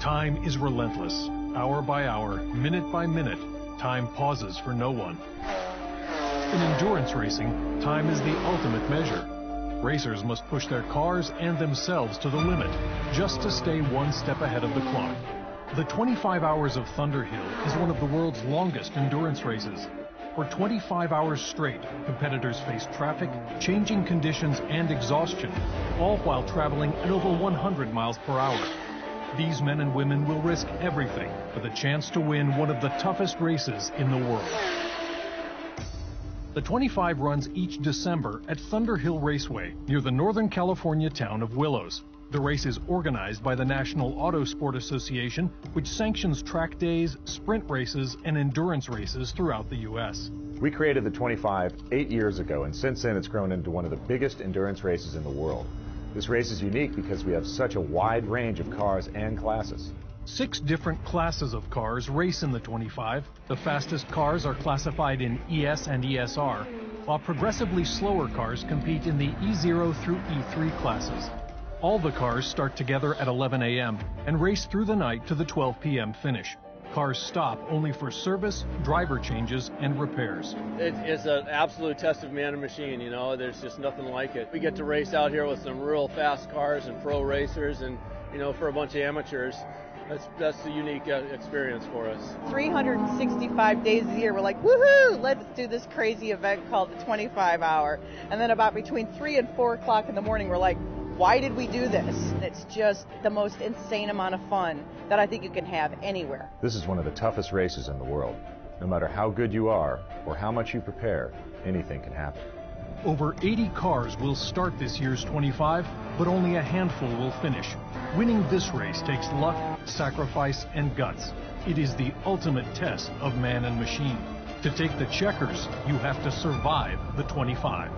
Time is relentless. Hour by hour, minute by minute, time pauses for no one. In endurance racing, time is the ultimate measure. Racers must push their cars and themselves to the limit just to stay one step ahead of the clock. The 25 Hours of Thunderhill is one of the world's longest endurance races. For 25 hours straight, competitors face traffic, changing conditions, and exhaustion, all while traveling at over 100 miles per hour. These men and women will risk everything for the chance to win one of the toughest races in the world. The 25 runs each December at Thunderhill Raceway near the Northern California town of Willows. The race is organized by the National Auto Sport Association, which sanctions track days, sprint races, and endurance races throughout the U.S. We created the 25 8 years ago, and since then it's grown into one of the biggest endurance races in the world. This race is unique because we have such a wide range of cars and classes. 6 different classes of cars race in the 25. The fastest cars are classified in ES and ESR, while progressively slower cars compete in the E0 through E3 classes. All the cars start together at 11 a.m. and race through the night to the 12 p.m. finish. Cars stop only for service, driver changes, and repairs. It is an absolute test of man and machine, you know, there's just nothing like it. We get to race out here with some real fast cars and pro racers and, you know, for a bunch of amateurs. That's a unique experience for us. 365 days a year, we're like, woohoo, let's do this crazy event called the 25 Hour. And then about between 3 and 4 o'clock in the morning, we're like, why did we do this? It's just the most insane amount of fun that I think you can have anywhere. This is one of the toughest races in the world. No matter how good you are or how much you prepare, anything can happen. Over 80 cars will start this year's 25, but only a handful will finish. Winning this race takes luck, sacrifice, and guts. It is the ultimate test of man and machine. To take the checkers, you have to survive the 25.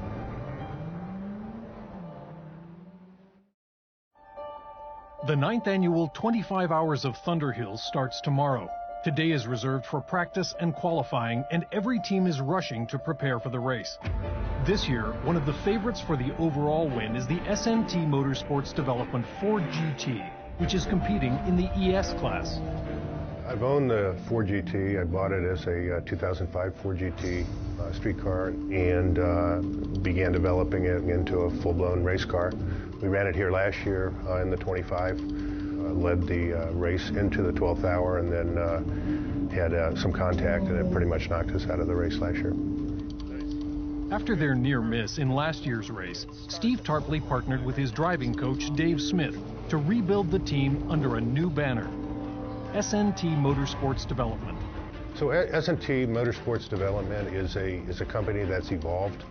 The 9th annual 25 Hours of Thunderhill starts tomorrow. Today is reserved for practice and qualifying, and every team is rushing to prepare for the race. This year, one of the favorites for the overall win is the SNT Motorsports Development Ford GT, which is competing in the ES class. I've owned the Ford GT. I bought it as a 2005 Ford GT street car and began developing it into a full-blown race car. We ran it here last year in the 25, led the race into the 12th hour, and then had some contact, and it pretty much knocked us out of the race last year. After their near miss in last year's race, Steve Tarpley partnered with his driving coach, Dave Smith, to rebuild the team under a new banner, SNT Motorsports Development. So SNT Motorsports Development is a company that's evolved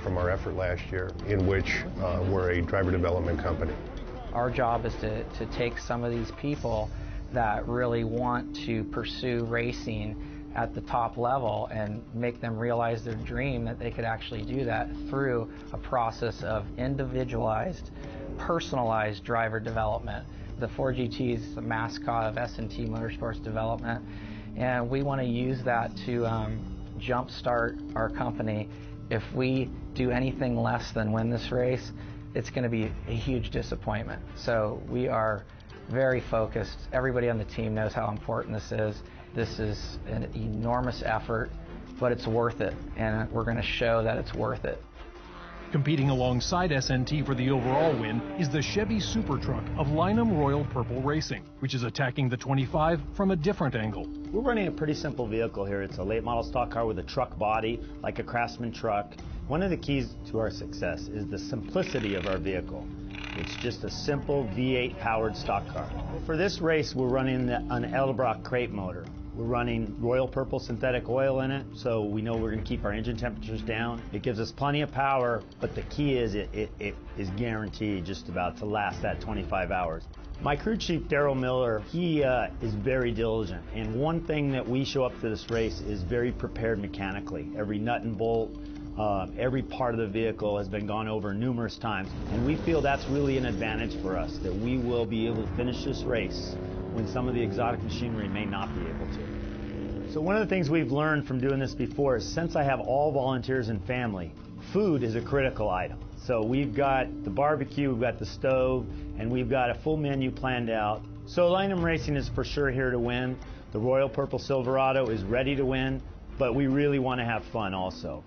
from our effort last year, in which we're a driver development company. Our job is to take some of these people that really want to pursue racing at the top level and make them realize their dream that they could actually do that through a process of individualized, personalized driver development. The Ford GT is the mascot of S&T Motorsports Development, and we want to use that to jumpstart our company. If we do anything less than win this race, it's going to be a huge disappointment. So we are very focused. Everybody on the team knows how important this is. This is an enormous effort, but it's worth it, and we're going to show that it's worth it. Competing alongside SNT for the overall win is the Chevy Super Truck of Lynam Royal Purple Racing, which is attacking the 25 from a different angle. We're running a pretty simple vehicle here. It's a late model stock car with a truck body, like a Craftsman truck. One of the keys to our success is the simplicity of our vehicle. It's just a simple V8 powered stock car. For this race, we're running an Edelbrock crate motor. We're running Royal Purple synthetic oil in it, so we know we're going to keep our engine temperatures down. It gives us plenty of power, but the key is it is guaranteed just about to last that 25 hours. My crew chief, Daryl Miller, he is very diligent, and one thing that we show up to this race is very prepared mechanically. Every nut and bolt, every part of the vehicle has been gone over numerous times, and we feel that's really an advantage for us, that we will be able to finish this race when some of the exotic machinery may not be able to. So one of the things we've learned from doing this before is, since I have all volunteers and family, food is a critical item. So we've got the barbecue, we've got the stove, and we've got a full menu planned out. So Lynam Racing is for sure here to win. The Royal Purple Silverado is ready to win, but we really want to have fun also.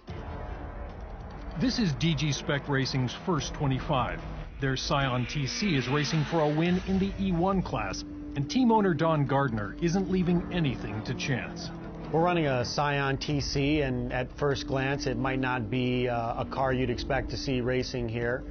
This is DG Spec Racing's first 25. Their Scion TC is racing for a win in the E1 class, and team owner Don Gardner isn't leaving anything to chance. We're running a Scion TC, and at first glance it might not be a car you'd expect to see racing here,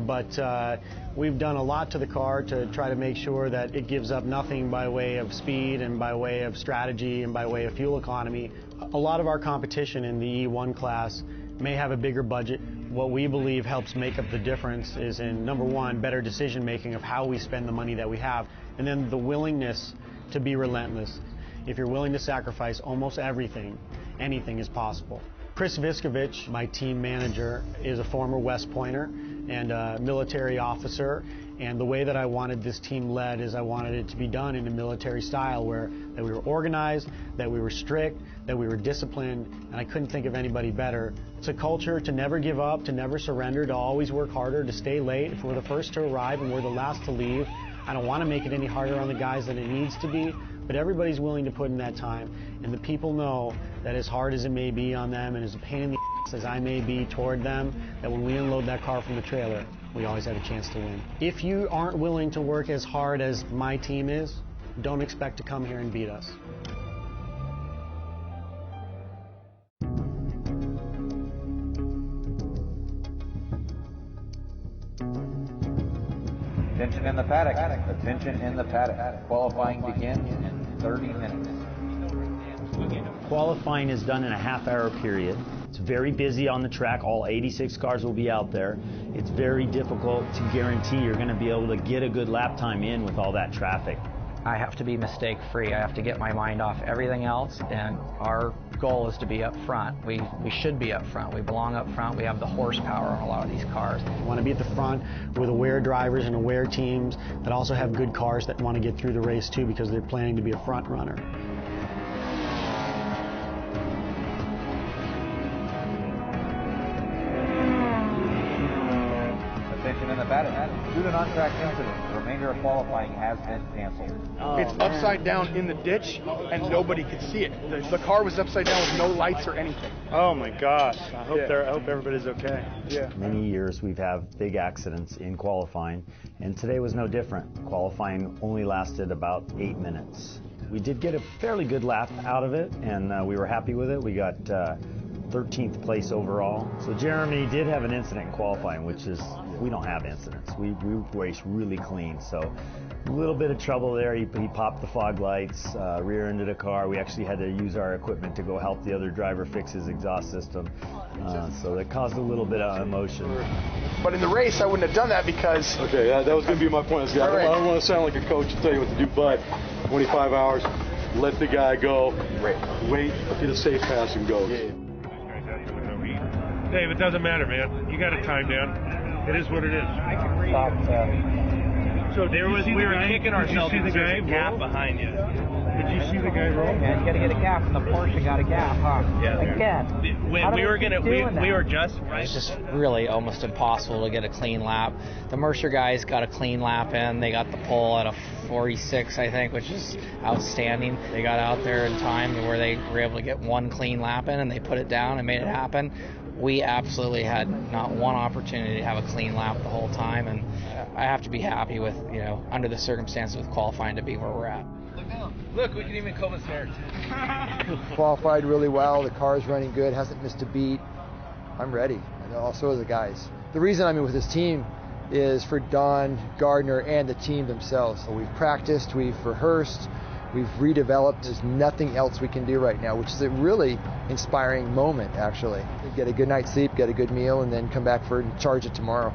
but we've done a lot to the car to try to make sure that it gives up nothing by way of speed and by way of strategy and by way of fuel economy. A lot of our competition in the E1 class may have a bigger budget. What we believe helps make up the difference is in, number one, better decision making of how we spend the money that we have, and then the willingness to be relentless. If you're willing to sacrifice almost everything, anything is possible. Chris Viskovich, my team manager, is a former West Pointer and a military officer, and the way that I wanted this team led is I wanted it to be done in a military style where that we were organized, that we were strict, that we were disciplined, and I couldn't think of anybody better. It's a culture to never give up, to never surrender, to always work harder, to stay late. If we're the first to arrive and we're the last to leave, I don't want to make it any harder on the guys than it needs to be, but everybody's willing to put in that time, and the people know that as hard as it may be on them and as a pain in the ass as I may be toward them, that when we unload that car from the trailer, we always have a chance to win. If you aren't willing to work as hard as my team is, don't expect to come here and beat us. Attention in the paddock. Attention in the paddock. Qualifying begins in 30 minutes. Qualifying is done in a half-hour period. It's very busy on the track. All 86 cars will be out there. It's very difficult to guarantee you're going to be able to get a good lap time in with all that traffic. I have to be mistake-free. I have to get my mind off everything else, and our goal is to be up front. We should be up front. We belong up front. We have the horsepower on a lot of these cars. We want to be at the front with aware drivers and aware teams that also have good cars that want to get through the race too, because they're planning to be a front runner. Attention in the paddock. Due to an on-track incident, the remainder of qualifying has been canceled. It's upside down in the ditch, and nobody could see it. The car was upside down with no lights or anything. Oh my gosh! I hope everybody's okay. Yeah. Many years we've had big accidents in qualifying, and today was no different. Qualifying only lasted about 8 minutes. We did get a fairly good lap out of it, and we were happy with it. We got 13th place overall. So Jeremy did have an incident in qualifying, which is, we don't have incidents. We race really clean, so a little bit of trouble there. He popped the fog lights, rear-ended a car. We actually had to use our equipment to go help the other driver fix his exhaust system. So that caused a little bit of emotion. But in the race, I wouldn't have done that because... Okay, that was going to be my point. I don't want to sound like a coach and tell you what to do, but 25 hours, let the guy go, wait, get a safe pass and go. Yeah. Dave, it doesn't matter, man. You got a time down. It is what it is. So we were kicking ourselves because there's a gap behind you. Did you see the guy roll? Yeah, you got to get a gap, and the Porsche got a gap, huh? Yeah. Again. We were just right. It's just really almost impossible to get a clean lap. The Mercer guys got a clean lap in. They got the pole at a 46, I think, which is outstanding. They got out there in time where they were able to get one clean lap in, and they put it down and made it happen. We absolutely had not one opportunity to have a clean lap the whole time, and I have to be happy with, under the circumstances with qualifying to be where we're at. Look, we can even comb his hair. Qualified really well. The car's running good. Hasn't missed a beat. I'm ready. And also the guys. The reason I'm in with this team is for Don Gardner and the team themselves. So we've practiced, we've rehearsed, we've redeveloped. There's nothing else we can do right now, which is a really inspiring moment, actually. Get a good night's sleep, get a good meal, and then come back and charge it tomorrow.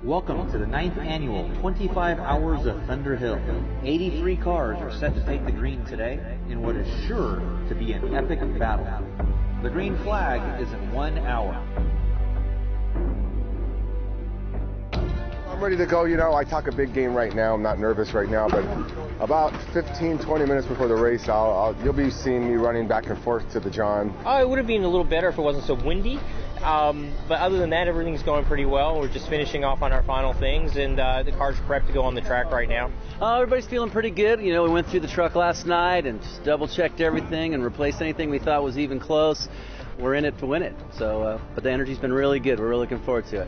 Welcome to the 9th annual 25 Hours of Thunderhill. 83 cars are set to take the green today in what is sure to be an epic battle. The green flag is in 1 hour. I'm ready to go. You know, I talk a big game right now. I'm not nervous right now, but about 15, 20 minutes before the race, you'll be seeing me running back and forth to the John. It would have been a little better if it wasn't so windy. But other than that, everything's going pretty well. We're just finishing off on our final things, and the car's prepped to go on the track right now. Everybody's feeling pretty good. You know, we went through the truck last night and just double-checked everything and replaced anything we thought was even close. We're in it to win it. So, but the energy's been really good. We're really looking forward to it.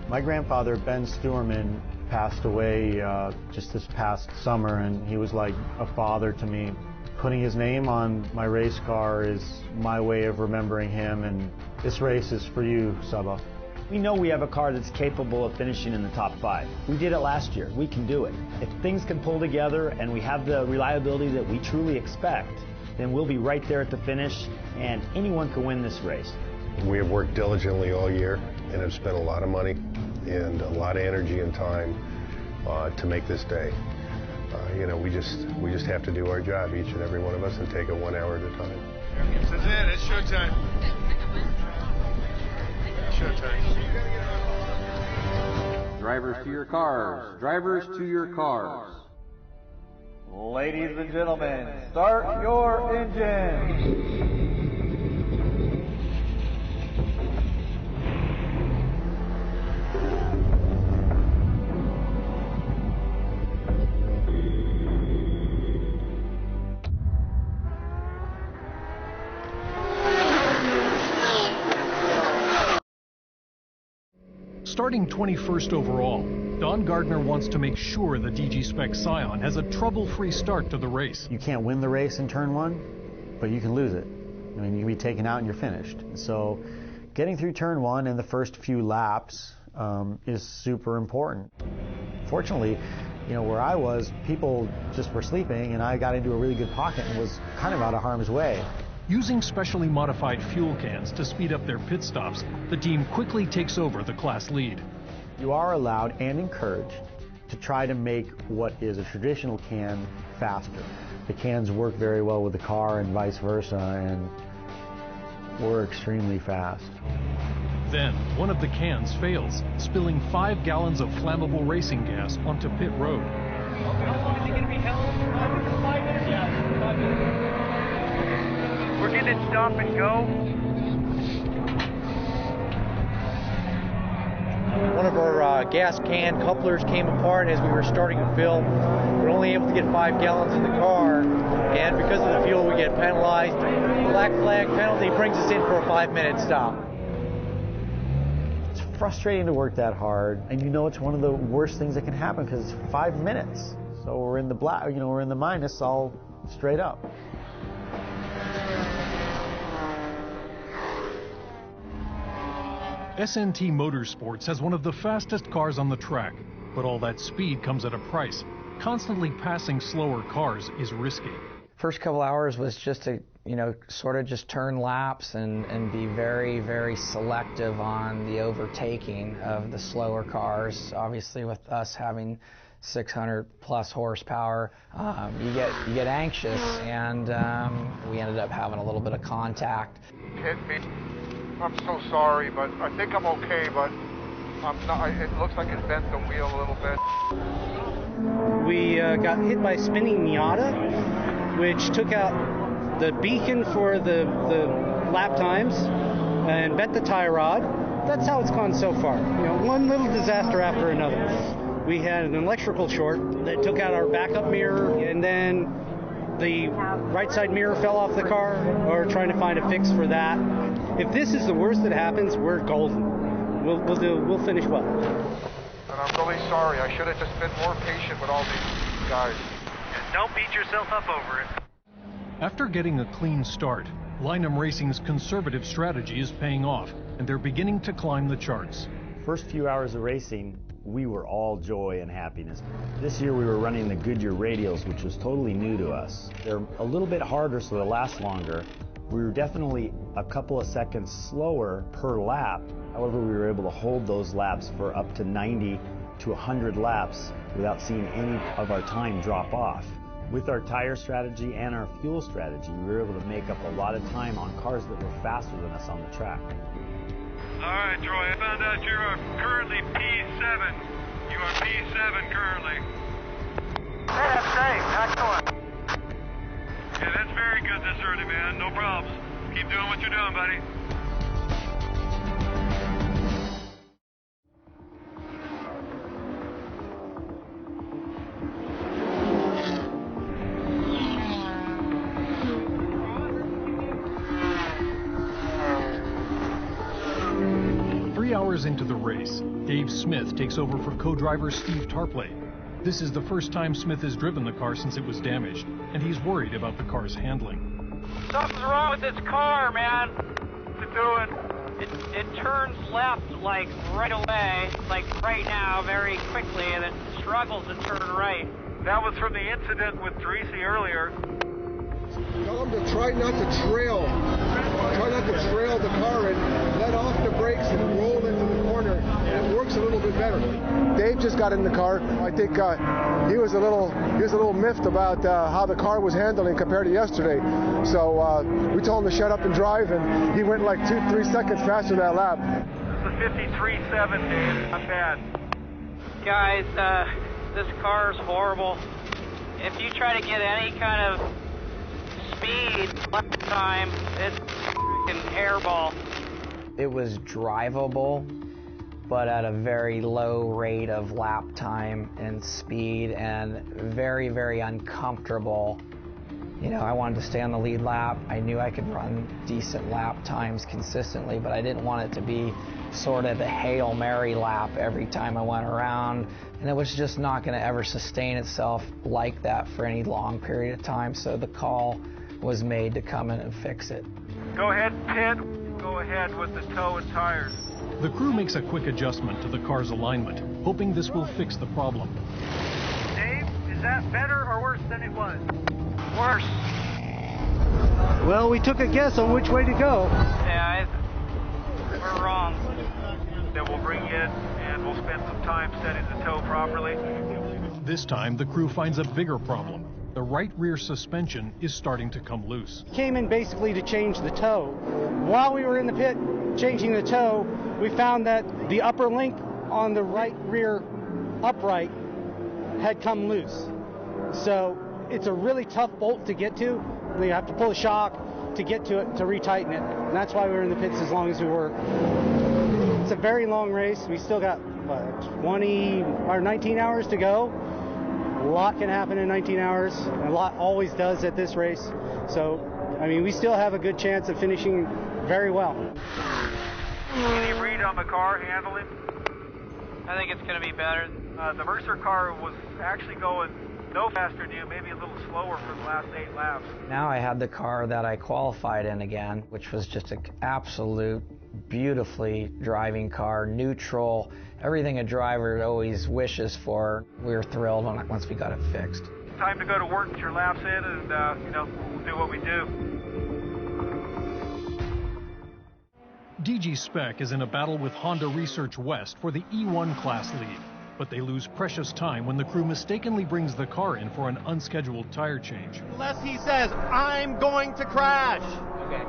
My grandfather, Ben Stewerman, passed away just this past summer, and he was like a father to me. Putting his name on my race car is my way of remembering him, and this race is for you, Saba. We know we have a car that's capable of finishing in the top 5. We did it last year. We can do it. If things can pull together and we have the reliability that we truly expect, then we'll be right there at the finish, and anyone can win this race. We have worked diligently all year and have spent a lot of money and a lot of energy and time to make this day. You know, we just have to do our job, each and every one of us, and take it 1 hour at a time. This is it. It's showtime. Showtime. Drivers to your cars. Drivers to your cars. Ladies and gentlemen, start your engines. Starting 21st overall, Don Gardner wants to make sure the DG Spec Scion has a trouble-free start to the race. You can't win the race in turn 1, but you can lose it. I mean, you can be taken out and you're finished. So getting through turn 1 in the first few laps is super important. Fortunately, you know, where I was, people just were sleeping, and I got into a really good pocket and was kind of out of harm's way. Using specially modified fuel cans to speed up their pit stops, the team quickly takes over the class lead. You are allowed and encouraged to try to make what is a traditional can faster. The cans work very well with the car and vice versa, and we're extremely fast. Then, one of the cans fails, spilling 5 gallons of flammable racing gas onto pit road. How long is it going to be held? 5 minutes? Yeah, 5 minutes. We're getting it stop and go. One of our gas can couplers came apart as we were starting to fill. We're only able to get 5 gallons in the car, and because of the fuel we get penalized. Black flag penalty brings us in for a 5-minute stop. It's frustrating to work that hard, and you know it's one of the worst things that can happen because it's 5 minutes. So we're in the black, you know, we're in the minus all straight up. SNT Motorsports has one of the fastest cars on the track, but all that speed comes at a price. Constantly passing slower cars is risky. First couple hours was just to, you know, sort of just turn laps and be very, very selective on the overtaking of the slower cars. Obviously, with us having 600 plus horsepower, you get anxious, and we ended up having a little bit of contact. Hit me. I'm so sorry, but I think I'm okay, but I'm not. It looks like it bent the wheel a little bit. We got hit by a spinning Miata, which took out the beacon for the lap times and bent the tie rod. That's how it's gone so far. You know, one little disaster after another. We had an electrical short that took out our backup mirror, and then the right side mirror fell off the car. We're trying to find a fix for that. If this is the worst that happens, we're golden. We'll finish well. And I'm really sorry. I should have just been more patient with all these guys. And don't beat yourself up over it. After getting a clean start, Lynam Racing's conservative strategy is paying off, and they're beginning to climb the charts. First few hours of racing, we were all joy and happiness. This year we were running the Goodyear radials, which was totally new to us. They're a little bit harder, so they'll last longer, We were definitely a couple of seconds slower per lap. However, we were able to hold those laps for up to 90 to 100 laps without seeing any of our time drop off. With our tire strategy and our fuel strategy, we were able to make up a lot of time on cars that were faster than us on the track. All right, Troy, I found out you are currently P7. You are P7 currently. Hey, that's great. Excellent. Yeah, that's very good this early, man. No problems. Keep doing what you're doing, buddy. 3 hours into the race, Dave Smith takes over for co-driver Steve Tarpley. This is the first time Smith has driven the car since it was damaged, and he's worried about the car's handling. Something's wrong with this car, man. What's it doing? It turns left, like, right away, like right now, very quickly, and it struggles to turn right. That was from the incident with Dreesy earlier. Tell them to try not to trail. Try not to trail the car and let off the brakes and roll into the corner. And it works a little bit better. Dave just got in the car. I think he was a little miffed about how the car was handling compared to yesterday. So we told him to shut up and drive, and he went like 2-3 seconds faster that lap. It's a 53.7, Dave. Not bad. Guys, this car's horrible. If you try to get any kind of speed lap time, it's freaking hairball. It was drivable, but at a very low rate of lap time and speed, and very, very uncomfortable. You know, I wanted to stay on the lead lap. I knew I could run decent lap times consistently, but I didn't want it to be sort of the Hail Mary lap every time I went around. And it was just not going to ever sustain itself like that for any long period of time. So the call was made to come in and fix it. Go ahead, pit. Go ahead with the toe and tires. The crew makes a quick adjustment to the car's alignment, hoping this will fix the problem. Dave, is that better or worse than it was? Worse. Well, we took a guess on which way to go. Yeah, we're wrong. Then we'll bring you in and we'll spend some time setting the toe properly. This time, the crew finds a bigger problem. The right rear suspension is starting to come loose. Came in basically to change the toe. While we were in the pit changing the toe, we found that the upper link on the right rear upright had come loose. So it's a really tough bolt to get to. You have to pull the shock to get to it, to retighten it. And that's why we were in the pits as long as we were. It's a very long race. We still got 20 or 19 hours to go. A lot can happen in 19 hours. A lot always does at this race. So, I mean, we still have a good chance of finishing very well. Any read on the car handling? I think it's going to be better. The Mercer car was actually going no faster than you, maybe a little slower for the last 8 laps. Now I had the car that I qualified in again, which was just an absolute beautifully driving car, neutral, everything a driver always wishes for. We were thrilled once we got it fixed. Time to go to work, get your laps in, and we'll do what we do. DG Spec is in a battle with Honda Research West for the E1 class lead, but they lose precious time when the crew mistakenly brings the car in for an unscheduled tire change. Unless he says, I'm going to crash. Okay.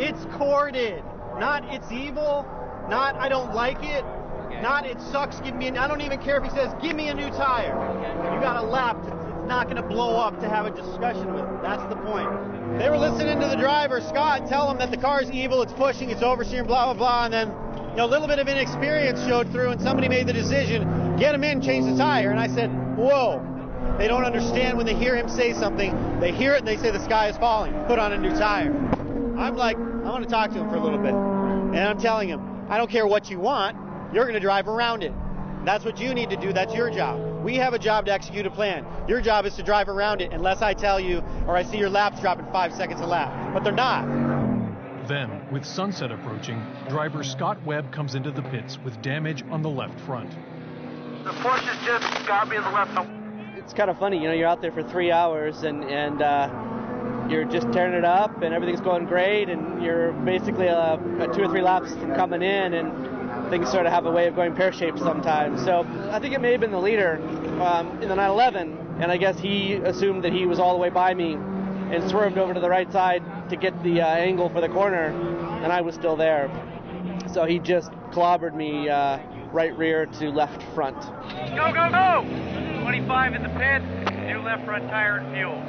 It's corded. Not it's evil. Not I don't like it. Okay. Not it sucks. I don't even care if he says, give me a new tire. Okay. You got a lap. It's not going to blow up to have a discussion with him. That's the point. They were listening to the driver, Scott, tell him that the car's evil, it's pushing, it's oversteering, blah, blah, blah, and then a little bit of inexperience showed through, and somebody made the decision, get him in, change the tire. And I said, whoa. They don't understand when they hear him say something. They hear it and they say the sky is falling. Put on a new tire. I'm like, I want to talk to him for a little bit. And I'm telling him, I don't care what you want. You're going to drive around it. That's what you need to do. That's your job. We have a job to execute a plan. Your job is to drive around it unless I tell you or I see your laps dropping 5 seconds a lap. But they're not. Then, with sunset approaching, driver Scott Webb comes into the pits with damage on the left front. The push has just got me in the left. It's kind of funny, you're out there for 3 hours and you're just tearing it up and everything's going great, and you're basically 2 or 3 laps from coming in, and things sort of have a way of going pear-shaped sometimes. So I think it may have been the leader in the 911, and I guess he assumed that he was all the way by me and swerved over to the right side to get the angle for the corner, and I was still there. So he just clobbered me right rear to left front. Go, go, go! 25 in the pit, new left front tire and fuel.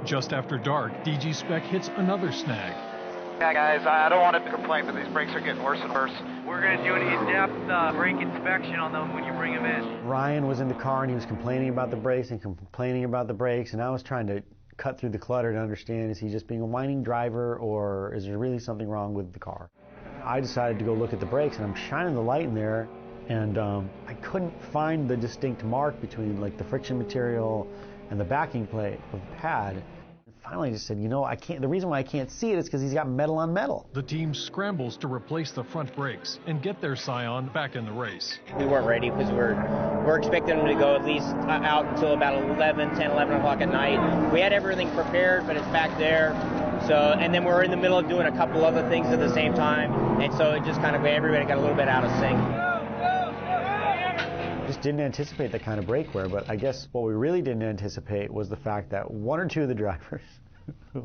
Just after dark, DG Spec hits another snag. Yeah, guys, I don't want to complain, but these brakes are getting worse and worse. We're going to do an in-depth brake inspection on them when you bring them in. Ryan was in the car and he was complaining about the brakes and complaining about the brakes, and I was trying to cut through the clutter to understand, is he just being a whining driver, or is there really something wrong with the car? I decided to go look at the brakes, and I'm shining the light in there, and I couldn't find the distinct mark between like the friction material and the backing plate of the pad. Finally, I just said, you know, I can't. The reason why I can't see it is because he's got metal on metal. The team scrambles to replace the front brakes and get their Scion back in the race. We weren't ready because we're expecting them to go at least out until about 10, 11 o'clock at night. We had everything prepared, but it's back there. So, and then we're in the middle of doing a couple other things at the same time, and so it just kind of, everybody got a little bit out of sync. Just didn't anticipate that kind of brake wear, but I guess what we really didn't anticipate was the fact that 1 or 2 of the drivers, who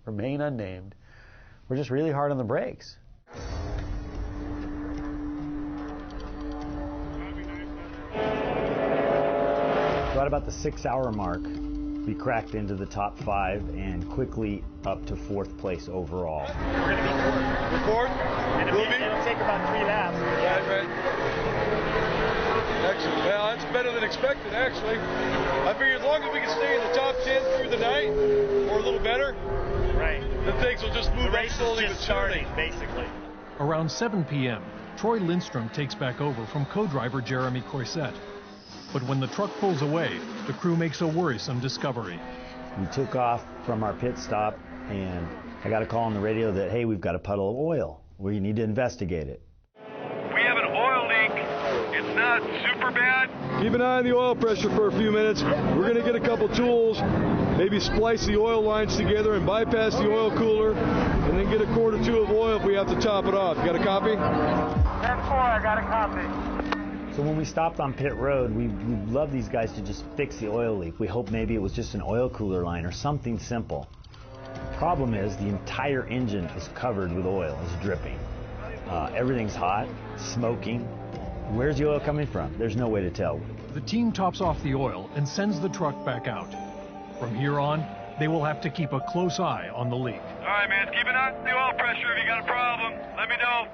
remain unnamed, were just really hard on the brakes. So at about the 6-hour mark, we cracked into the top 5 and quickly up to 4th place overall. We're going to be 4th. We're 4th? And it'll take about 3 laps. Right. Excellent. Well, that's better than expected, actually. I figured as long as we can stay in the top 10 through the night, or a little better, right, then things will just move up slowly but surely. Basically. Around 7 p.m., Troy Lindstrom takes back over from co-driver Jeremy Croisset. But when the truck pulls away, the crew makes a worrisome discovery. We took off from our pit stop, and I got a call on the radio that, hey, we've got a puddle of oil. We need to investigate it. We have an oil leak. It's not super bad. Keep an eye on the oil pressure for a few minutes. We're going to get a couple tools, maybe splice the oil lines together and bypass the oil cooler, and then get a quart or 2 of oil if we have to top it off. You got a copy? 10-4, I got a copy. So when we stopped on pit road, we love these guys to just fix the oil leak. We hope maybe it was just an oil cooler line or something simple. Problem is, the entire engine is covered with oil, it's dripping. Everything's hot, smoking. Where's the oil coming from? There's no way to tell. The team tops off the oil and sends the truck back out. From here on, they will have to keep a close eye on the leak. All right, man, keep an eye on the oil pressure. If you got a problem, let me know.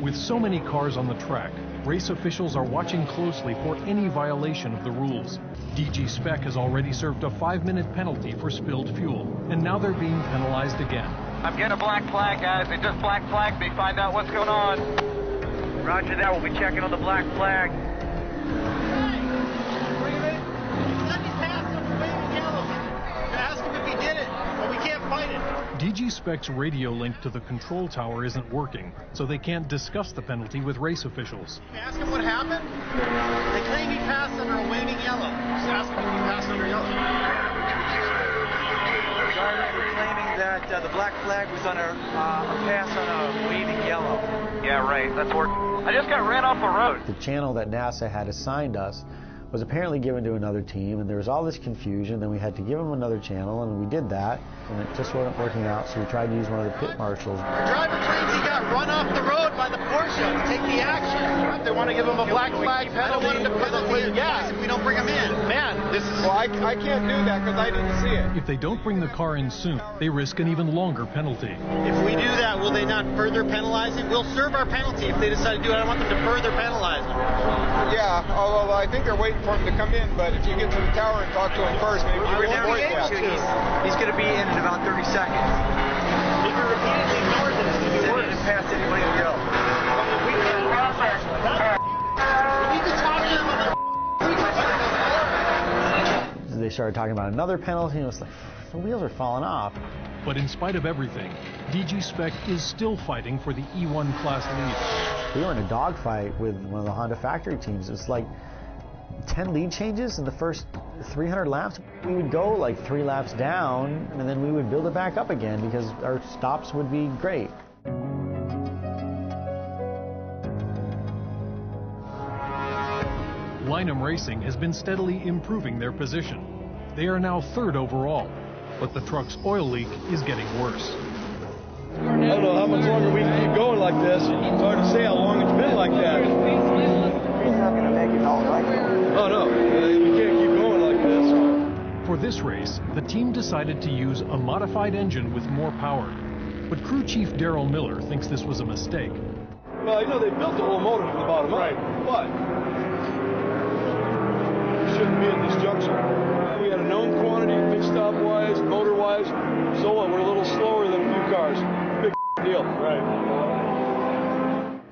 With so many cars on the track, race officials are watching closely for any violation of the rules. DG Spec has already served a 5-minute penalty for spilled fuel, and now they're being penalized again. I'm getting a black flag, guys. They just black flagged me. Find out what's going on. Roger that. We'll be checking on the black flag. Ask him if he did it, but we can't fight it. DG Spec's radio link to the control tower isn't working, so they can't discuss the penalty with race officials. Ask him what happened. They claim he passed under a waving yellow. Just ask him if he passed under yellow. We're claiming that the black flag was on a pass on a waving yellow. Yeah, right. That's working. I just got ran off the road. The channel that NASA had assigned us was apparently given to another team, and there was all this confusion. Then we had to give them another channel, and we did that, and it just wasn't working out, so we tried to use one of the pit marshals. The driver claims he got run off the road by the Porsche to take the action. They want to give him a black flag penalty. I don't want him to penalty. Yeah, if we don't bring him in. Man, this is... Well, I can't do that because I didn't see it. If they don't bring the car in soon, they risk an even longer penalty. If we do that, will they not further penalize him? We'll serve our penalty if they decide to do it. I want them to further penalize him. Yeah, although I think they're waiting for him to come in, but if you get to the tower and talk to him first, maybe we can avoid that. He's going to be in about 30 seconds. If you repeatedly ignore this, it's going to be worse. He didn't pass anybody else. We can't process. We need to they started talking about another penalty, and it was like, the wheels are falling off. But in spite of everything, DG Spec is still fighting for the E1 class lead. We were in a dogfight with one of the Honda factory teams. It was like 10 lead changes in the first 300 laps. We would go like 3 laps down, and then we would build it back up again because our stops would be great. Lynam Racing has been steadily improving their position. They are now 3rd overall, but the truck's oil leak is getting worse. I don't know how much longer we can keep going like this. It's hard to say how long it's been like that. He's not going to make it all right. Oh no, you can't keep going like this. For this race, the team decided to use a modified engine with more power. But crew chief Daryl Miller thinks this was a mistake. Well, you know, they built the whole motor from the bottom up, but it shouldn't be at this juncture. We had a known quantity, pit stop wise, motor wise, so what? We're a little slower than a few cars. Big deal. Right.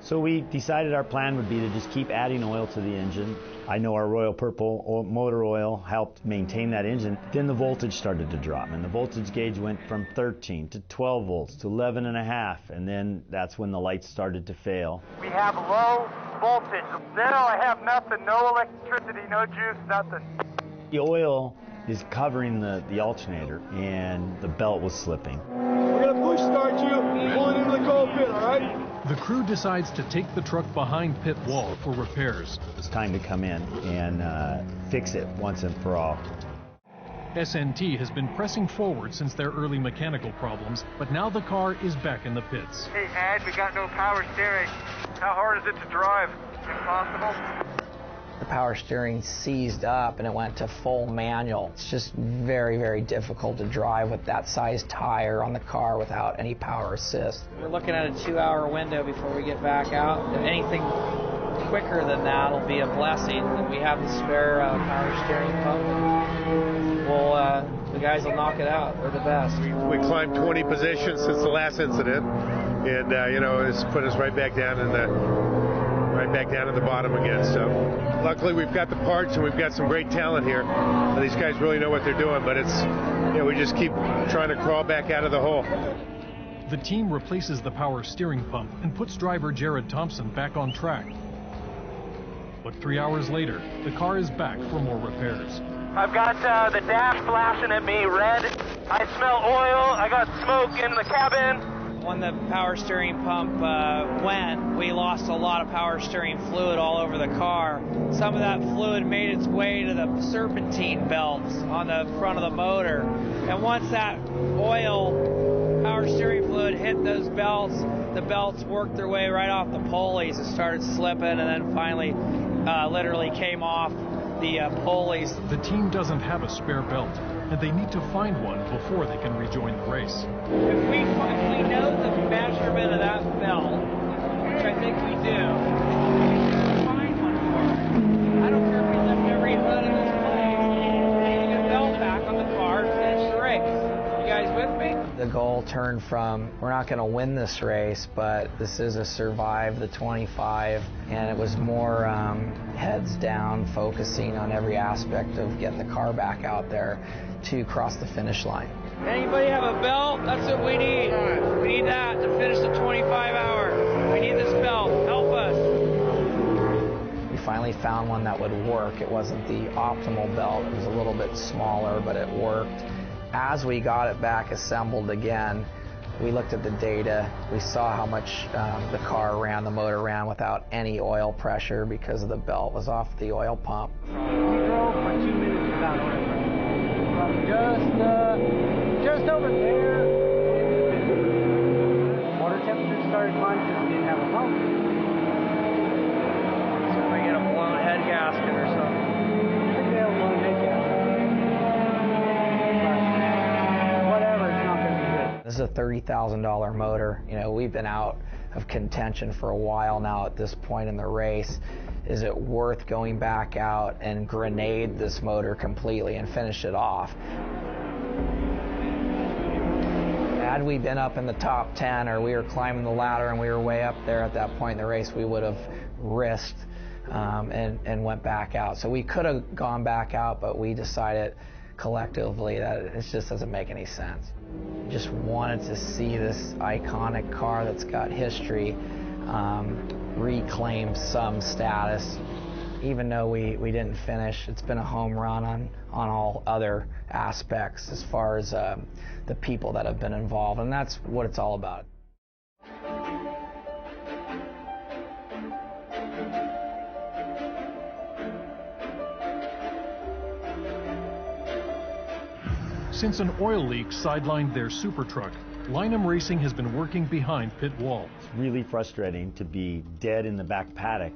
So we decided our plan would be to just keep adding oil to the engine. I know our Royal Purple motor oil helped maintain that engine. Then the voltage started to drop, and the voltage gauge went from 13 to 12 volts to 11.5, and then that's when the lights started to fail. We have low voltage. Now I have nothing, no electricity, no juice, nothing. The oil is covering the alternator, and the belt was slipping. We're going to push start you, pull it into the coal pit, all right? The crew decides to take the truck behind pit wall for repairs. It's time to come in and fix it once and for all. SNT has been pressing forward since their early mechanical problems, but now the car is back in the pits. Hey, Ed, we got no power steering. How hard is it to drive? Impossible? The power steering seized up and it went to full manual. It's just very, very difficult to drive with that size tire on the car without any power assist. We're looking at a 2-hour window before we get back out. If anything quicker than that will be a blessing. We have the spare power steering pump. The guys will knock it out. They're the best. We climbed 20 positions since the last incident, and it's put us right back down at the bottom again. So luckily we've got the parts and we've got some great talent here. These guys really know what they're doing, but we just keep trying to crawl back out of the hole. The team replaces the power steering pump and puts driver Jared Thompson back on track. But 3 hours later, the car is back for more repairs. I've got the dash flashing at me red. I smell oil. I got smoke in the cabin. When the power steering pump went, we lost a lot of power steering fluid all over the car. Some of that fluid made its way to the serpentine belts on the front of the motor. And once that oil, power steering fluid hit those belts, the belts worked their way right off the pulleys and started slipping, and then finally literally came off the pulleys. The team doesn't have a spare belt, and they need to find one before they can rejoin the race. If we know the measurement of that belt, which I think we do, find one for us. I don't care if we lift every hood in this place. We need to get a belt back on the car to finish the race. You guys with me? The goal turned from, we're not going to win this race, but this is a survive the 25, and it was more heads down, focusing on every aspect of getting the car back out there to cross the finish line. Anybody have a belt? That's what we need. We need that to finish the 25-hour. We need this belt. Help us. We finally found one that would work. It wasn't the optimal belt. It was a little bit smaller, but it worked. As we got it back assembled again, we looked at the data. We saw how much the car ran, the motor ran without any oil pressure because the belt was off the oil pump. We drove for 2 minutes without oil pressure. Just over there. Water temperature started climbing because we didn't have a pump. So we get a blown head gasket or something. I think they have a blown head gasket. But whatever, it's not going to be good. This is a $30,000 motor. We've been out of contention for a while now at this point in the race. Is it worth going back out and grenade this motor completely and finish it off? Had we been up in the top 10 or we were climbing the ladder and we were way up there at that point in the race, we would have risked and went back out. So we could have gone back out, but we decided collectively that it just doesn't make any sense. Just wanted to see this iconic car that's got history reclaim some status. Even though we didn't finish, it's been a home run on all other aspects as far as the people that have been involved, and that's what it's all about. Since an oil leak sidelined their super truck, Lynam Racing has been working behind pit wall. It's really frustrating to be dead in the back paddock.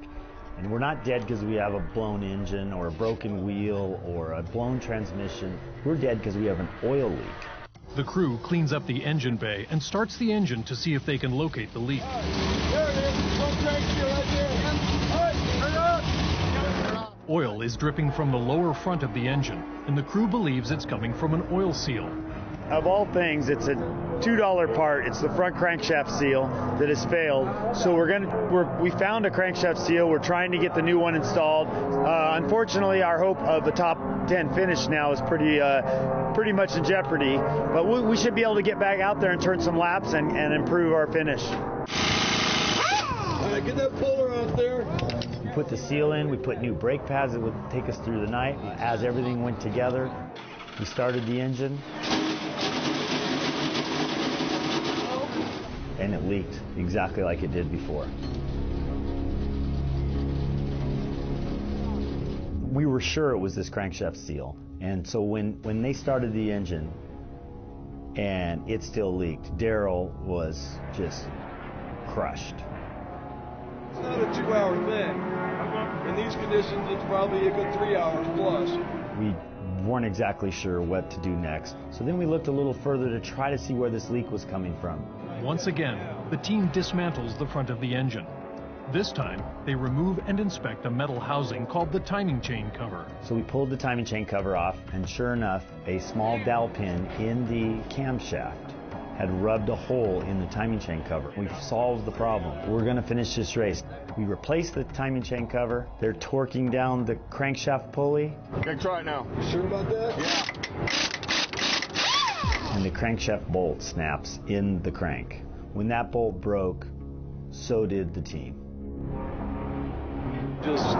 And we're not dead because we have a blown engine or a broken wheel or a blown transmission. We're dead because we have an oil leak. The crew cleans up the engine bay and starts the engine to see if they can locate the leak. There it is. One crank seal right there. Turn it up. Oil is dripping from the lower front of the engine, and the crew believes it's coming from an oil seal. Of all things, it's a $2 part. It's the front crankshaft seal that has failed. So we found a crankshaft seal. We're trying to get the new one installed. Unfortunately, our hope of a top 10 finish now is pretty much in jeopardy. But we should be able to get back out there and turn some laps and improve our finish. All right, get that puller out there. We put the seal in. We put new brake pads that would take us through the night. As everything went together, we started the engine. And it leaked exactly like it did before. We were sure it was this crankshaft seal. And so when they started the engine and it still leaked, Daryl was just crushed. It's not a 2-hour thing. In these conditions, it's probably a good 3 hours plus. We weren't exactly sure what to do next. So then we looked a little further to try to see where this leak was coming from. Once again, the team dismantles the front of the engine. This time, they remove and inspect a metal housing called the timing chain cover. So we pulled the timing chain cover off, and sure enough, a small dowel pin in the camshaft had rubbed a hole in the timing chain cover. We've solved the problem. We're going to finish this race. We replaced the timing chain cover. They're torquing down the crankshaft pulley. Okay, try it now. You sure about that? Yeah. And the crankshaft bolt snaps in the crank. When that bolt broke, so did the team. Just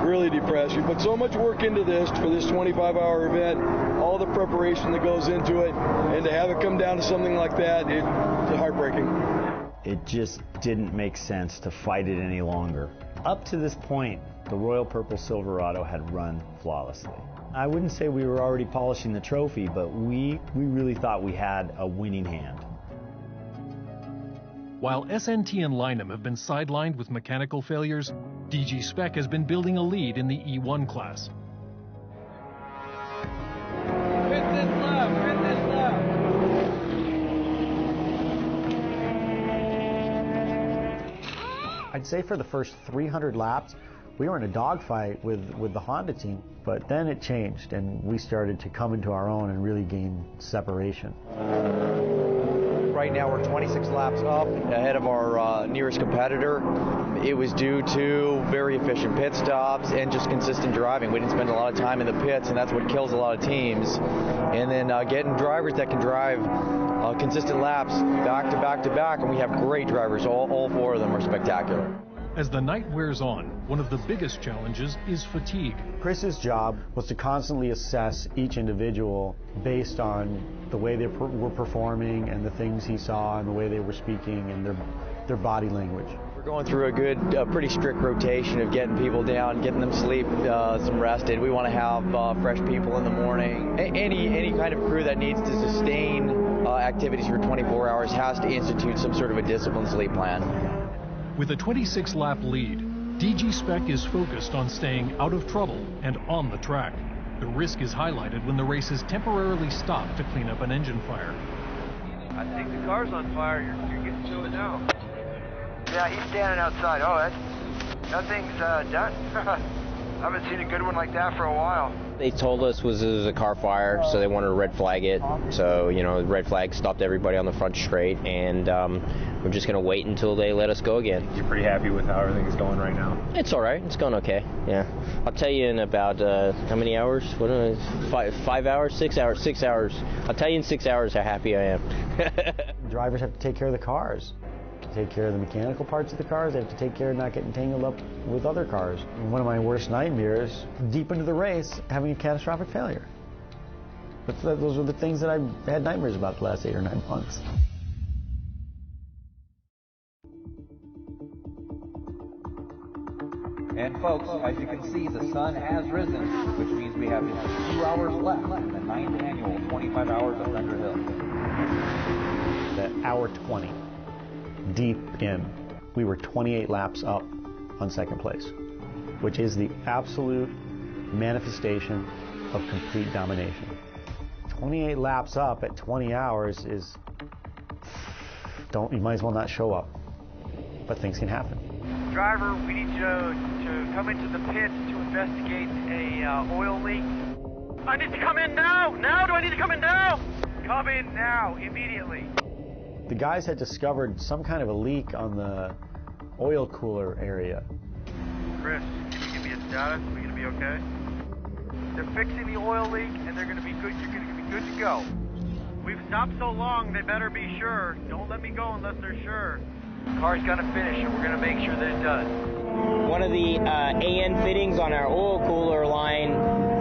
really depressed. You put so much work into this for this 25-hour event, all the preparation that goes into it, and to have it come down to something like that, it's heartbreaking. It just didn't make sense to fight it any longer. Up to this point, the Royal Purple Silverado had run flawlessly. I wouldn't say we were already polishing the trophy, but we really thought we had a winning hand. While SNT and Lynam have been sidelined with mechanical failures, DG Spec has been building a lead in the E1 class. Hit this left, hit this left. I'd say for the first 300 laps, we were in a dogfight with the Honda team, but then it changed and we started to come into our own and really gain separation. Right now we're 26 laps up ahead of our nearest competitor. It was due to very efficient pit stops and just consistent driving. We didn't spend a lot of time in the pits, and that's what kills a lot of teams. And then getting drivers that can drive consistent laps back to back to back, and we have great drivers. All four of them are spectacular. As the night wears on, one of the biggest challenges is fatigue. Chris's job was to constantly assess each individual based on the way they were performing and the things he saw and the way they were speaking and their body language. We're going through a pretty strict rotation of getting people down, getting them sleep, some rested. We want to have fresh people in the morning. Any kind of crew that needs to sustain activities for 24 hours has to institute some sort of a disciplined sleep plan. With a 26-lap lead, DG Spec is focused on staying out of trouble and on the track. The risk is highlighted when the race is temporarily stopped to clean up an engine fire. I think the car's on fire. You're getting to it now. Yeah, he's standing outside. Oh, that thing's done. I haven't seen a good one like that for a while. They told us it was a car fire, so they wanted to red flag it. So, you know, red flag stopped everybody on the front straight, and we're just going to wait until they let us go again. You're pretty happy with how everything's going right now? It's all right. It's going okay, yeah. I'll tell you in about, how many hours? What is it, 5 hours? 6 hours? 6 hours. I'll tell you in 6 hours how happy I am. Drivers have to take care of the cars. Take care of the mechanical parts of the cars. They have to take care of not getting tangled up with other cars. One of my worst nightmares, deep into the race, having a catastrophic failure. But those are the things that I've had nightmares about the last 8 or 9 months. And folks, as you can see, the sun has risen, which means we have just a few hours left in the 9th annual 25 Hours of Thunderhill. The hour 20. Deep in, we were 28 laps up on second place, which is the absolute manifestation of complete domination. 28 laps up at 20 hours is, you might as well not show up, but things can happen. Driver, we need you to come into the pits to investigate a oil leak. I need to come in now! Now? Do I need to come in now? Come in now, immediately. The guys had discovered some kind of a leak on the oil cooler area. Chris, can you give me a status? Are we going to be okay? They're fixing the oil leak, and they're going to be good. You're going to be good to go. We've stopped so long, they better be sure. Don't let me go unless they're sure. The car's going to finish, and we're going to make sure that it does. One of the AN fittings on our oil cooler line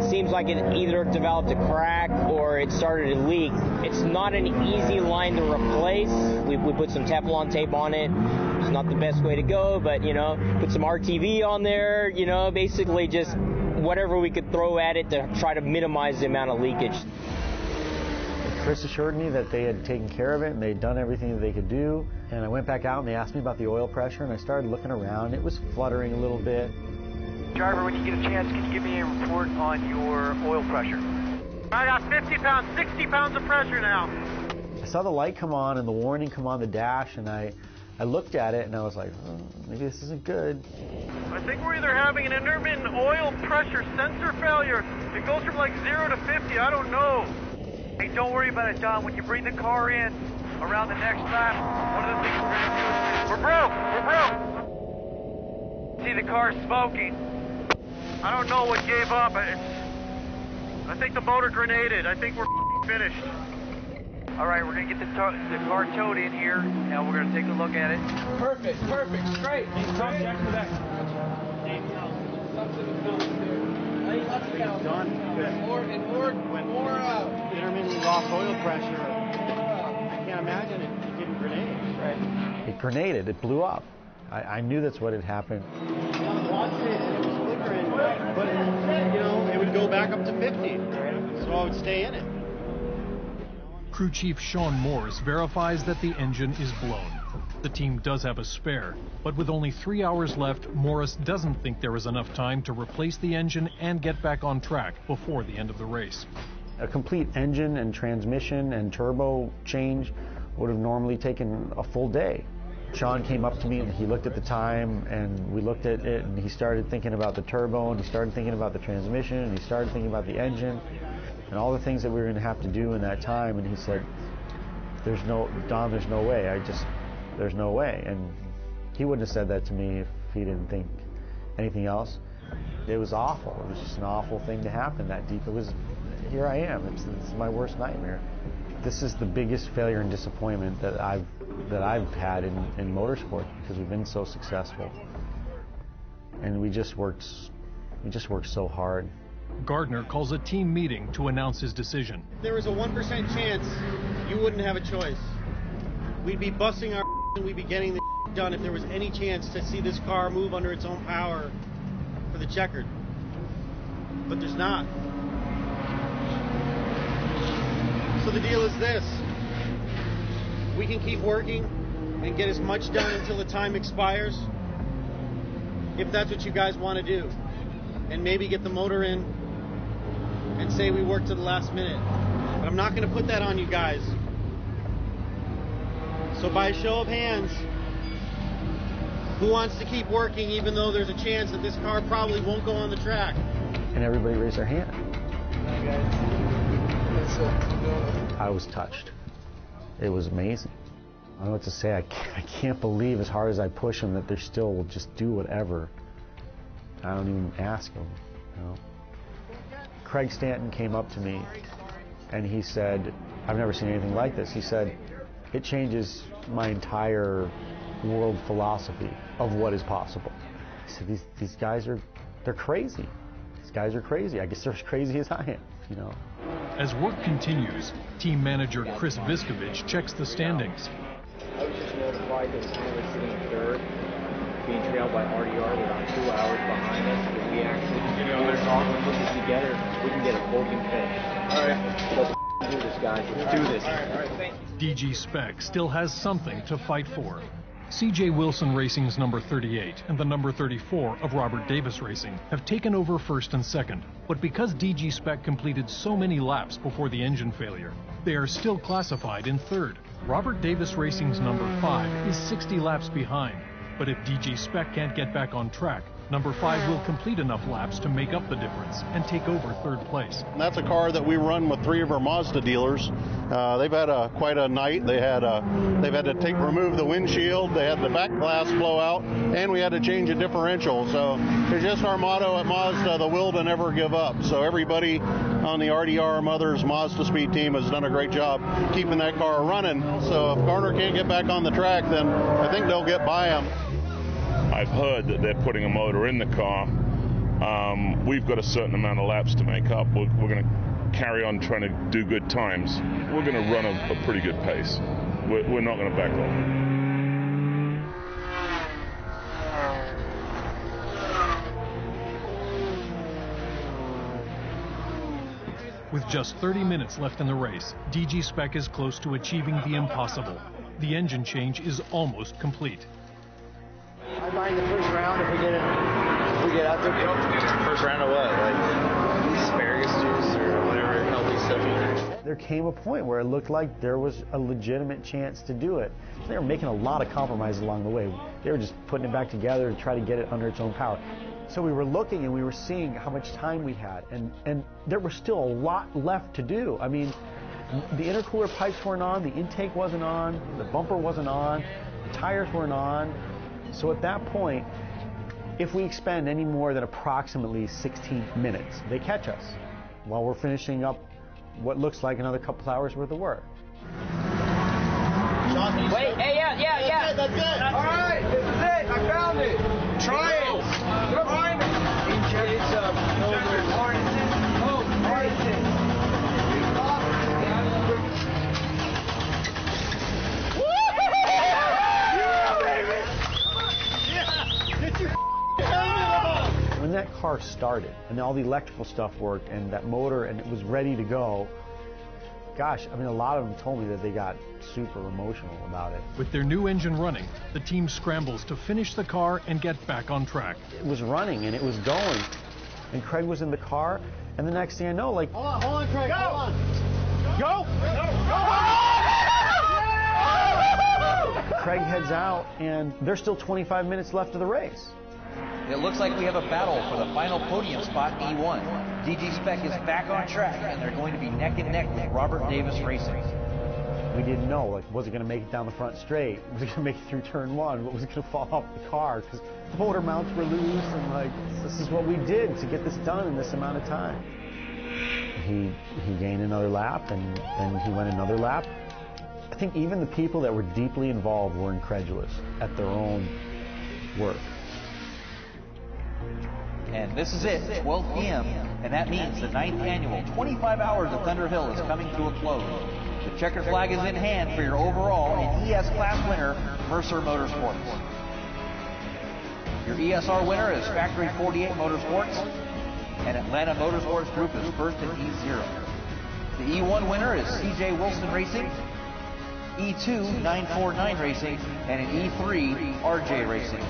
seems like it either developed a crack or it started to leak. It's not an easy line to replace. We put some Teflon tape on it. It's not the best way to go, but, you know, put some RTV on there, you know, basically just whatever we could throw at it to try to minimize the amount of leakage. Chris assured me that they had taken care of it and they'd done everything that they could do. And I went back out and they asked me about the oil pressure, and I started looking around. It was fluttering a little bit. Driver, when you get a chance, can you give me a report on your oil pressure? I got 50 pounds, 60 pounds of pressure now. I saw the light come on and the warning come on the dash, and I looked at it and I was like, maybe this isn't good. I think we're either having an intermittent oil pressure sensor failure. It goes from like 0 to 50, I don't know. Hey, don't worry about it, Don. When you bring the car in around the next lap, one of the things we're going to do is we're broke. See the car smoking. I don't know what gave up. I think the motor grenaded. I think we're finished. All right, we're going to get the car towed in here. Now we're going to take a look at it. Perfect, straight. Check for that. More intermittently lost oil pressure. I can't imagine it didn't grenade. Right. It grenaded. It blew up. I knew that's what had happened. On the watch face, it was flickering, but you know, it would go back up to 50, so I would stay in it. Crew Chief Sean Morris verifies that the engine is blown. The team does have a spare, but with only 3 hours left, Morris doesn't think there is enough time to replace the engine and get back on track before the end of the race. A complete engine and transmission and turbo change would have normally taken a full day. Sean came up to me and he looked at the time and we looked at it and he started thinking about the turbo and he started thinking about the transmission and he started thinking about the engine and all the things that we were going to have to do in that time, and he said, Don, there's no way. There's no way. And he wouldn't have said that to me if he didn't think anything else. It was awful. It was just an awful thing to happen that deep. Here I am. It's my worst nightmare. This is the biggest failure and disappointment that I've had in motorsport, because we've been so successful. And we just worked so hard. Gardner calls a team meeting to announce his decision. There was a 1% chance you wouldn't have a choice. We'd be busting our and we'd be getting the done if there was any chance to see this car move under its own power for the checkered. But there's not. So the deal is this. We can keep working and get as much done until the time expires, if that's what you guys want to do. And maybe get the motor in and say we worked to the last minute. But I'm not going to put that on you guys. So by a show of hands, who wants to keep working even though there's a chance that this car probably won't go on the track? And everybody raised their hand. I was touched. It was amazing. I don't know what to say. I can't believe as hard as I push them that they still will just do whatever. I don't even ask them, you know. Craig Stanton came up to me and he said, I've never seen anything like this. He said, it changes my entire world philosophy of what is possible. He said, these guys they're crazy. These guys are crazy. I guess they're as crazy as I am, you know. As work continues, team manager Chris Viskovich checks the standings. I was just notified that Tyler's sitting in third, being trailed by RDR. They're about 2 hours behind us. If we actually, they're talking, put this together, we can get a bolting finish. All right. Let's do this, guys. Let's do this. All right. Thank you. DG Spec still has something to fight for. CJ Wilson Racing's number 38 and the number 34 of Robert Davis Racing have taken over first and second. But because DG Spec completed so many laps before the engine failure, they are still classified in third. Robert Davis Racing's number 5 is 60 laps behind. But if DG Spec can't get back on track, number 5 will complete enough laps to make up the difference and take over third place. And that's a car that we run with 3 of our Mazda dealers. They've had quite a night. They've had to remove the windshield. They had the back glass blow out, and we had to change a differential. So it's just our motto at Mazda: the will to never give up. So everybody on the RDR Mothers Mazda Speed team has done a great job keeping that car running. So if Garner can't get back on the track, then I think they'll get by him. I've heard that they're putting a motor in the car. We've got a certain amount of laps to make up. We're going to carry on trying to do good times. We're going to run a pretty good pace. We're not going to back off. With just 30 minutes left in the race, DG Spec is close to achieving the impossible. The engine change is almost complete. I mind the first round if we get out there. First round of what? Like asparagus juice or whatever healthy stuff you drink? There came a point where it looked like there was a legitimate chance to do it. They were making a lot of compromises along the way. They were just putting it back together to try to get it under its own power. So we were looking and we were seeing how much time we had, and there was still a lot left to do. I mean, the intercooler pipes weren't on, the intake wasn't on, the bumper wasn't on, the tires weren't on. So at that point, if we expend any more than approximately 16 minutes, they catch us while we're finishing up what looks like another couple hours worth of work. Wait, hey, yeah. That's it. All right, this is it. I found it. Try it. Find it. It's When that car started and all the electrical stuff worked and that motor and it was ready to go, gosh, I mean, a lot of them told me that they got super emotional about it. With their new engine running, the team scrambles to finish the car and get back on track. It was running and it was going, and Craig was in the car, and the next thing I know, like... Hold on, Craig, go! Hold on. Go! Craig heads out, and there's still 25 minutes left of the race. It looks like we have a battle for the final podium spot in E1. DG Spec is back on track, and they're going to be neck and neck with Robert Davis Racing. We didn't know, like, was it going to make it down the front straight? Was it going to make it through turn 1? What was it going to fall off the car? Because the motor mounts were loose, and like, this is what we did to get this done in this amount of time. He gained another lap, and then he went another lap. I think even the people that were deeply involved were incredulous at their own work. And this is it, 12 p.m., and that means the 9th annual 25 Hours of Thunderhill is coming to a close. The checkered flag is in hand for your overall and ES class winner, Mercer Motorsports. Your ESR winner is Factory 48 Motorsports, and Atlanta Motorsports Group is first in E0. The E1 winner is CJ Wilson Racing, E2 949 Racing, and in E3 RJ Racing.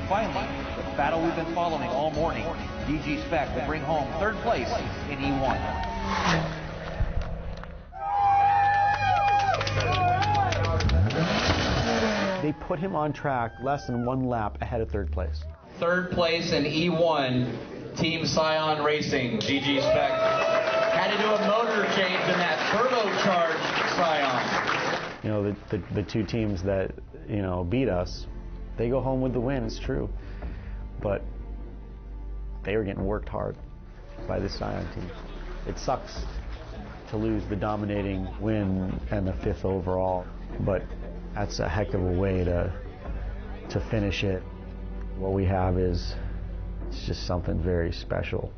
Finally, the battle we've been following all morning, DG Spec will bring home third place in E1. They put him on track less than 1 lap ahead of third place. Third place in E1 Team Scion Racing, GG Spec, had to do a motor change in that turbocharged Scion. You know, the two teams that, you know, beat us, they go home with the win, it's true. But they were getting worked hard by this Scion team. It sucks to lose the dominating win and the 5th overall, but that's a heck of a way to finish it. What we have is, it's just something very special.